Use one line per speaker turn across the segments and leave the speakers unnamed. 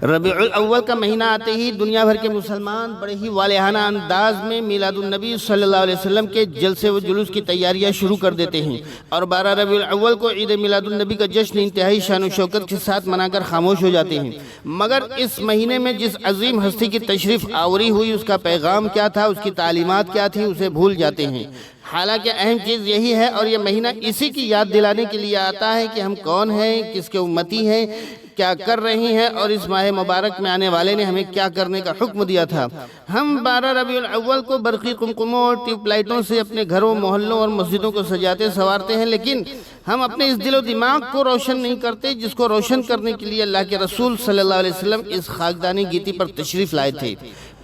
ربیع الاول کا مہینہ آتے ہی دنیا بھر کے مسلمان بڑے ہی والہانہ انداز میں میلاد النبی صلی اللہ علیہ وسلم کے جلسے و جلوس کی تیاریاں شروع کر دیتے ہیں، اور 12 ربیع الاول کو عید میلاد النبی کا جشن انتہائی شان و شوکت کے ساتھ منا کر خاموش ہو جاتے ہیں۔ مگر اس مہینے میں جس عظیم ہستی کی تشریف آوری ہوئی، اس کا پیغام کیا تھا، اس کی تعلیمات کیا تھی، اسے بھول جاتے ہیں۔ حالانکہ اہم چیز یہی ہے، اور یہ مہینہ اسی کی یاد دلانے کے لیے آتا ہے کہ ہم کون ہیں، کس کے امتی ہیں، کیا کر رہی ہیں، اور اس ماہ مبارک میں آنے والے نے ہمیں کیا کرنے کا حکم دیا تھا۔ ہم 12 ربیع الاول کو برقی قمقموں اور ٹیوب لائٹوں سے اپنے گھروں، محلوں اور مسجدوں کو سجاتے سنوارتے ہیں، لیکن ہم اپنے اس دل و دماغ کو روشن نہیں کرتے جس کو روشن کرنے کے لیے اللہ کے رسول صلی اللہ علیہ وسلم اس خاکدانی گیتی پر تشریف لائے تھے۔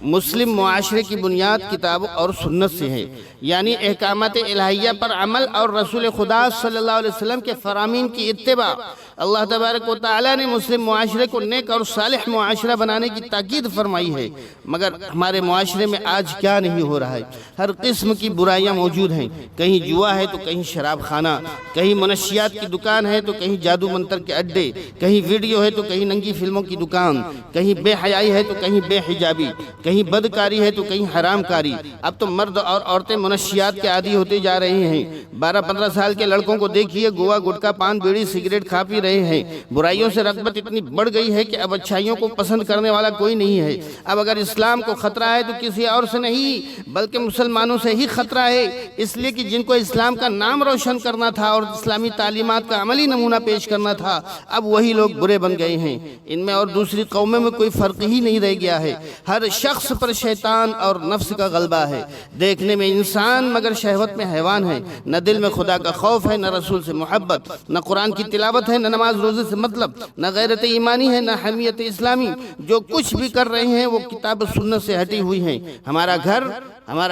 مسلم معاشرے کی بنیاد کتاب اور سنت سے ہے، یعنی احکامات الہیہ پر عمل اور رسول خدا صلی اللہ علیہ وسلم کے فرامین کی اتباع۔ اللہ تبارک و تعالیٰ نے مسلم معاشرے کو نیک اور صالح معاشرہ بنانے کی تاکید فرمائی ہے، مگر ہمارے معاشرے میں آج کیا نہیں ہو رہا ہے؟ ہر قسم کی برائیاں موجود ہیں، کہیں جوا ہے تو کہیں شراب خانہ، کہیں منشیات کی دکان ہے تو کہیں جادو منتر کے اڈے، کہیں ویڈیو ہے تو کہیں ننگی فلموں کی دکان، کہیں بے حیائی ہے تو کہیں بے حجابی، کہیں بدکاری ہے تو کہیں حرام کاری۔ اب تو مرد اور عورتیں منشیات کے عادی ہوتے جا رہے ہیں۔ 12-15 سال کے لڑکوں کو دیکھیے، گوا، گٹکا، پان، بیڑی، سگریٹ کھا پی رہے ہیں۔ برائیوں سے رغبت اتنی بڑھ گئی ہے کہ اب اچھائیوں کو پسند کرنے والا کوئی نہیں ہے۔ اب اگر اسلام کو خطرہ ہے تو کسی اور سے نہیں بلکہ مسلمانوں سے ہی خطرہ ہے، اس لیے کہ جن کو اسلام کا نام روشن کرنا تھا اور اسلامی تعلیمات کا عملی نمونہ پیش کرنا تھا، اب وہی لوگ برے بن گئے ہیں۔ ان میں اور دوسری قوموں میں کوئی فرق ہی نہیں رہ گیا ہے۔ ہر شخص پر شیطان اور نفس کا غلبہ ہے۔ دیکھنے میں انسان مگر شہوت میں حیوان ہے۔ نہ دل میں خدا کا خوف ہے، نہ رسول سے محبت، نہ قرآن کی تلاوت ہے، نہ نماز روزے سے مطلب، نہ غیرت ایمانی ہے، نہ حمیت اسلامی۔ جو کچھ بھی کر رہے ہیں وہ کتاب و سنت سے ہٹی ہوئی ہیں۔ ہمارا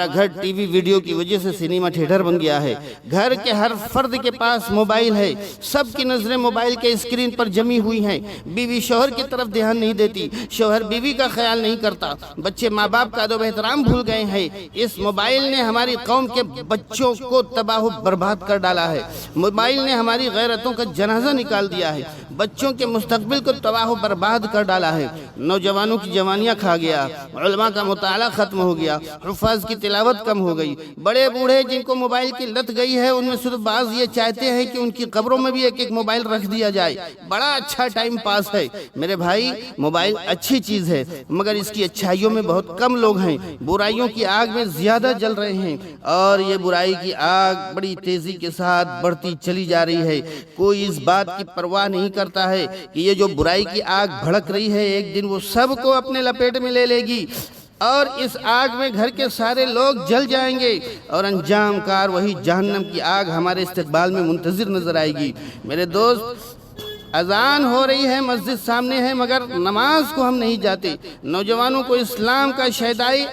گھر ٹی وی ویڈیو کی وجہ سے سینما تھیٹر بن گیا ہے۔ گھر کے ہر فرد کے پاس موبائل ہے، سب کی نظریں موبائل کے اسکرین پر جمی ہوئی ہیں۔ بیوی شوہر کی طرف دھیان نہیں دیتی، شوہر بیوی کا خیال نہیں کرتا، بچے ماں باپ کا ادب احترام بھول گئے ہیں۔ اس موبائل نے ہماری قوم کے بچوں کو تباہ و برباد کر ڈالا ہے۔ موبائل نے ہماری غیرتوں کا جنازہ نکال دیا ہے، بچوں کے مستقبل کو تباہ و برباد کر ڈالا ہے۔ نوجوانوں کی جوانیاں کھا گیا، علماء کا مطالعہ ختم ہو گیا، حفاظ کی تلاوت کم ہو گئی۔ بڑے بوڑھے جن کو موبائل کی لت گئی ہے، ان میں صرف بعض یہ چاہتے ہیں کہ ان کی قبروں میں بھی ایک موبائل رکھ دیا جائے۔ بڑا اچھا ٹائم پاس ہے۔ میرے بھائی، موبائل اچھی چیز ہے، مگر اس کی اچھائیوں میں بہت کم لوگ ہیں، برائیوں کی آگ میں زیادہ جل رہے ہیں، اور یہ برائی کی آگ بڑی تیزی کے ساتھ بڑھتی چلی جا رہی ہے۔ کوئی اس بات کی پرواہ نہیں کرتا ہے کہ یہ جو برائی کی آگ بھڑک رہی ہے، ایک دن وہ سب کو اپنے لپیٹ میں لے لے گی، اور اس آگ میں گھر کے سارے لوگ جل جائیں گے، اور انجام کار وہی جہنم کی آگ ہمارے استقبال میں منتظر نظر آئے گی۔ میرے دوست، اذان ہو رہی ہے، مسجد سامنے ہے، مگر نماز کو ہم نہیں جاتے۔ نوجوانوں کو اسلام کا شہدائی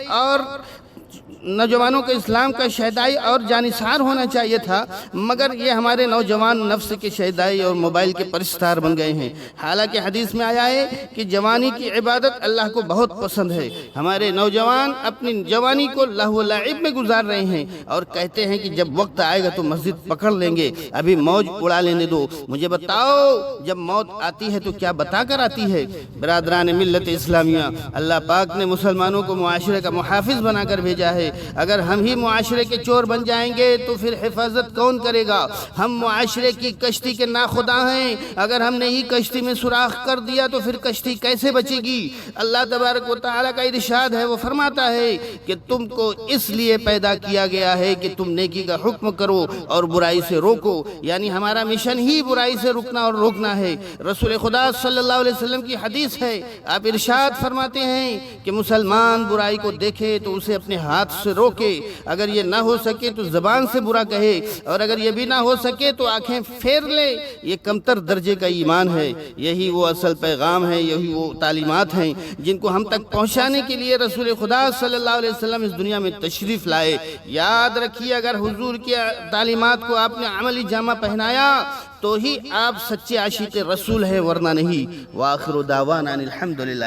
اور جانثار ہونا چاہیے تھا، مگر یہ ہمارے نوجوان نفس کے شہدائی اور موبائل کے پرستار بن گئے ہیں۔ حالانکہ حدیث میں آیا ہے کہ جوانی کی عبادت اللہ کو بہت پسند ہے۔ ہمارے نوجوان اپنی جوانی کو لہو و لعب میں گزار رہے ہیں، اور کہتے ہیں کہ جب وقت آئے گا تو مسجد پکڑ لیں گے، ابھی موج اڑا لینے دو۔ مجھے بتاؤ، جب موت آتی ہے تو کیا بتا کر آتی ہے؟ برادران ملت اسلامیہ، اللہ پاک نے مسلمانوں کو معاشرے کا محافظ بنا کر بھیجا ہے۔ اگر ہم ہی معاشرے کے چور بن جائیں گے تو پھر حفاظت کون کرے گا؟ ہم معاشرے کی کشتی کے ناخدا ہیں، اگر ہم نے ہی کشتی میں سوراخ کر دیا تو پھر کشتی کیسے بچے گی؟ اللہ تبارک و تعالیٰ کا ارشاد ہے، وہ فرماتا ہے کہ تم کو اس لیے پیدا کیا گیا ہے کہ تم نیکی کا حکم کرو اور برائی سے روکو، یعنی ہمارا مشن ہی برائی سے رکنا اور روکنا ہے۔ رسول خدا صلی اللہ علیہ وسلم کی حدیث ہے، آپ ارشاد فرماتے ہیں کہ مسلمان برائی کو دیکھے تو اسے اپنے ہاتھ سے روکے، اگر یہ نہ ہو سکے تو زبان سے برا کہے، اور اگر یہ بھی نہ ہو سکے تو آنکھیں پھیر لے۔ یہ کمتر درجے کا ایمان ہے۔ یہی وہ اصل پیغام ہے، یہی وہ تعلیمات ہیں جن کو ہم تک پہنچانے کے لیے رسول خدا صلی اللہ علیہ وسلم اس دنیا میں تشریف لائے۔ یاد رکھیے، اگر حضور کی تعلیمات کو آپ نے عملی جامہ پہنایا تو ہی آپ سچے عاشق رسول ہیں، ورنہ نہیں۔ وآخر دعوانا الحمدللہ۔